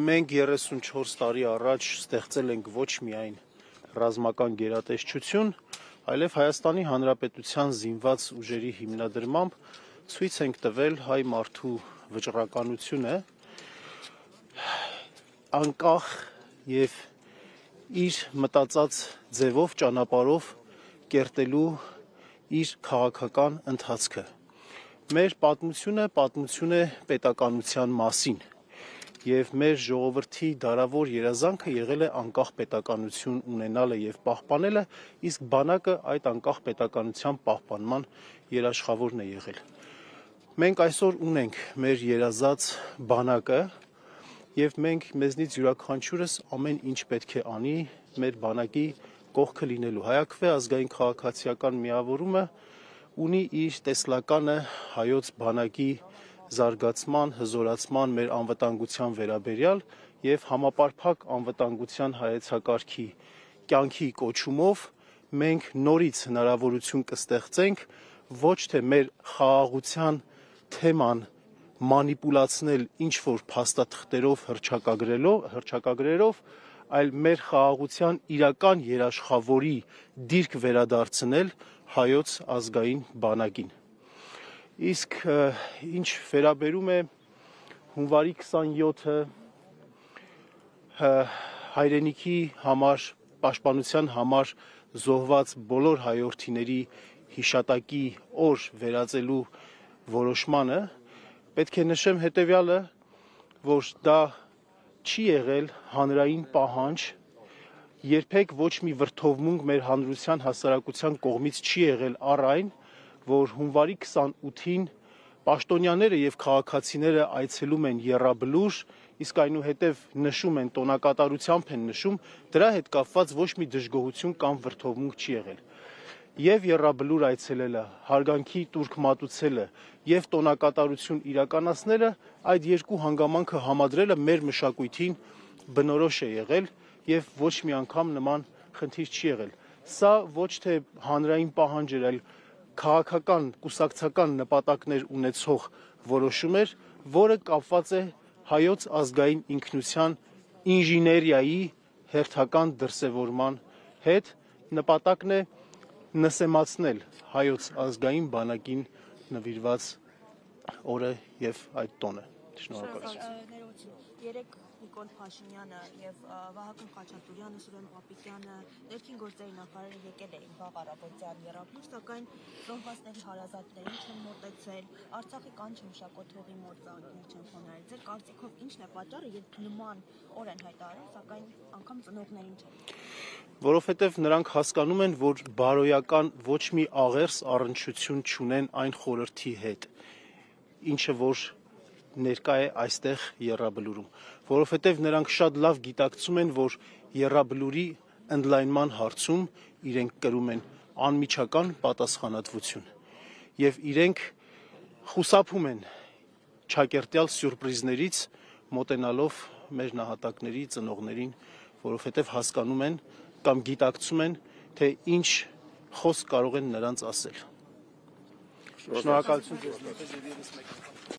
Մենք 34 տարի առաջ ստեղծել ենք ոչ միայն ռազմական գերատեսչություն, այլև Հայաստանի Հանրապետության զինված ուժերի հիմնադրմամբ ցույց ենք տվել հայ մարդու վճռականությունը անկախ եւ իր մտածած ձևով ճանապարհով կերտելու իր քաղաքական ընթացքը։ Մեր պատմություն է պետականության մասին եւ մեր ժողովրդի դարավոր երազանքը եղել է անկախ պետականություն ունենալը եւ պահպանելը, իսկ բանակը այդ անկախ պետականության պահպանման երաշխավորն է եղել։ Մենք այսօր ունենք մեր երազած բանակը եւ մենք մեզնից յուրաքանչյուրս ամեն ինչ պետք է անի մեր բանակի կողքը լինելու։ Հայաքվե ազգային քաղաքացիական միավորումը ունի իր տեսլականը հայոց բանակի զարգացման, հզորացման, մեր անվտանգության վերաբերյալ եւ համապարփակ անվտանգության հայեցակարգի կյանքի կոչումով մենք նորից հնարավորություն կստեղծենք ոչ թե մեր խաղաղության թեման մանիպուլացնել ինչ-որ փաստաթղթերով հռչակագրերով, այլ մեր խաղաղության իրական երաշխավորի դիրք վերադարձնել հայոց ազգային բանակին։ Իսկ ինչ վերաբերում է հունվարի 27-ը հայրենիքի համար, պաշտպանության համար զոհված բոլոր հայրենիների հիշատակի օր վերածելու որոշմանը, պետք է նշեմ հետևյալը, որ դա չի եղել հանրային պահանջ, երբեք ոչ մի վրդովմունք մեր հանրության հասարակության կողմից չի եղել առ այն, որ հունվարի 28-ին պաշտոնյաները եւ քաղաքացիները այցելում են Եռաբլուր, իսկ այնուհետև նշում են տոնակատարությամբ են նշում, դրա հետ կապված ոչ մի դժգոհություն կամ վրդովմունք չի եղել։ Եվ Եռաբլուր այցելելը, հարգանքի տուրք մատուցելը եւ տոնակատարություն իրականացնելը, այդ երկու հանգամանքը համադրելը մեր մշակույթին բնորոշ է եղել եւ ոչ մի անգամ նման խնդիր չի եղել։ Սա ոչ թե հանրային պահանջ էր, այլ քաղաքական, կուսակցական նպատակներ ունեցող որոշում էր, որը կապված է հայոց ազգային ինքնության ինժեներիայի հերթական դրսևորման հետ, նպատակն է նսեմացնել հայոց ազգային բանակին նվիրված օրը եւ այդ տոնը։ Երեք Նիկոլ Փաշինյանը եւ Վահագն Խաչատուրյանը, Սուրեն Պապիկյանը, ներքին գործերի նախարարը եկել էին վաղ առավոտյան Եռաբլուր, սակայն զոհվածների հարազատներին չեն մոտեցել, Արցախի կանչ մշակոթողի մոտ ծաղիկներ չեն խոնարհել։ Ձեր կարծիքով ի՞նչն է պատճառը, երբ նման օր են հայտարարում, սակայն անգամ ծնողներին չեն։ Որովհետև նրանք հասկանում են, որ բարոյական ոչ մի աղերս առնչություն չունեն այն խորհրդի հետ, ինչը որ ներկա է այստեղ Եռաբլուրում, որովհետև նրանք շատ լավ գիտակցում են, որ Եռաբլուրի ընդլայնման հարցում իրենք կրում են անմիջական պատասխանատվություն եւ իրենք խուսափում են ճակերտյալ սյուրպրիզներից մոտենալով մեր նահատակների ծնողներին, որովհետև հասկանում են կամ գիտակցում են, թե ինչ խոսք կարող են նրանց ասել։ Շնորհակալություն ձեզ։